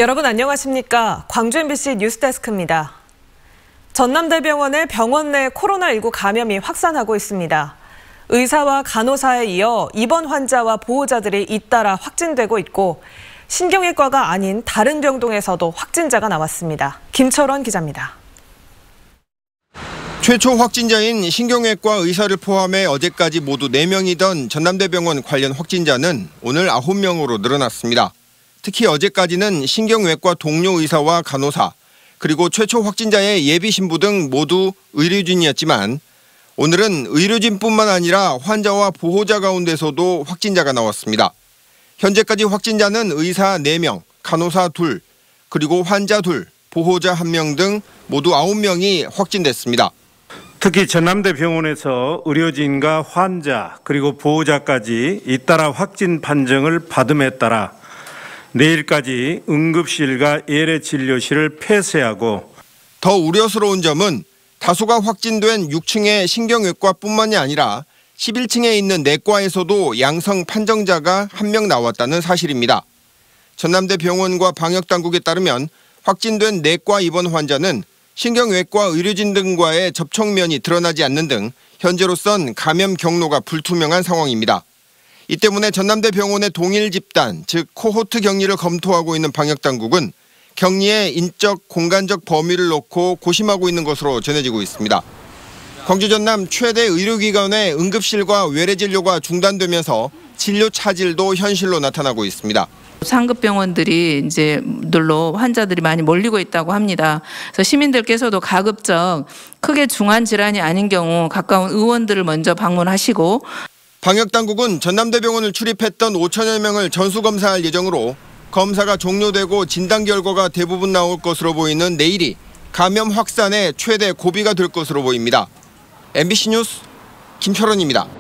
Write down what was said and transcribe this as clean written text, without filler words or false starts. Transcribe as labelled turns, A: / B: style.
A: 여러분 안녕하십니까? 광주 MBC 뉴스데스크입니다. 전남대병원의 병원 내 코로나19 감염이 확산하고 있습니다. 의사와 간호사에 이어 입원 환자와 보호자들이 잇따라 확진되고 있고 신경외과가 아닌 다른 병동에서도 확진자가 나왔습니다. 김철원 기자입니다.
B: 최초 확진자인 신경외과 의사를 포함해 어제까지 모두 4명이던 전남대병원 관련 확진자는 오늘 9명으로 늘어났습니다. 특히 어제까지는 신경외과 동료 의사와 간호사, 그리고 최초 확진자의 예비 신부 등 모두 의료진이었지만 오늘은 의료진뿐만 아니라 환자와 보호자 가운데서도 확진자가 나왔습니다. 현재까지 확진자는 의사 4명, 간호사 2, 그리고 환자 2, 보호자 1명 등 모두 9명이 확진됐습니다.
C: 특히 전남대병원에서 의료진과 환자 그리고 보호자까지 잇따라 확진 판정을 받음에 따라 내일까지 응급실과 예외진료실을 폐쇄하고
B: 더 우려스러운 점은 다수가 확진된 6층의 신경외과뿐만이 아니라 11층에 있는 내과에서도 양성 판정자가 1명 나왔다는 사실입니다. 전남대병원과 방역당국에 따르면 확진된 내과 입원 환자는 신경외과 의료진 등과의 접촉면이 드러나지 않는 등 현재로선 감염 경로가 불투명한 상황입니다. 이 때문에 전남대병원의 동일 집단, 즉 코호트 격리를 검토하고 있는 방역당국은 격리의 인적, 공간적 범위를 놓고 고심하고 있는 것으로 전해지고 있습니다. 광주 전남 최대 의료기관의 응급실과 외래진료가 중단되면서 진료 차질도 현실로 나타나고 있습니다.
D: 상급병원들이 이제 늘로 환자들이 많이 몰리고 있다고 합니다. 그래서 시민들께서도 가급적 크게 중한 질환이 아닌 경우 가까운 의원들을 먼저 방문하시고
B: 방역당국은 전남대병원을 출입했던 5천여 명을 전수검사할 예정으로 검사가 종료되고 진단 결과가 대부분 나올 것으로 보이는 내일이 감염 확산의 최대 고비가 될 것으로 보입니다. MBC 뉴스 김철원입니다.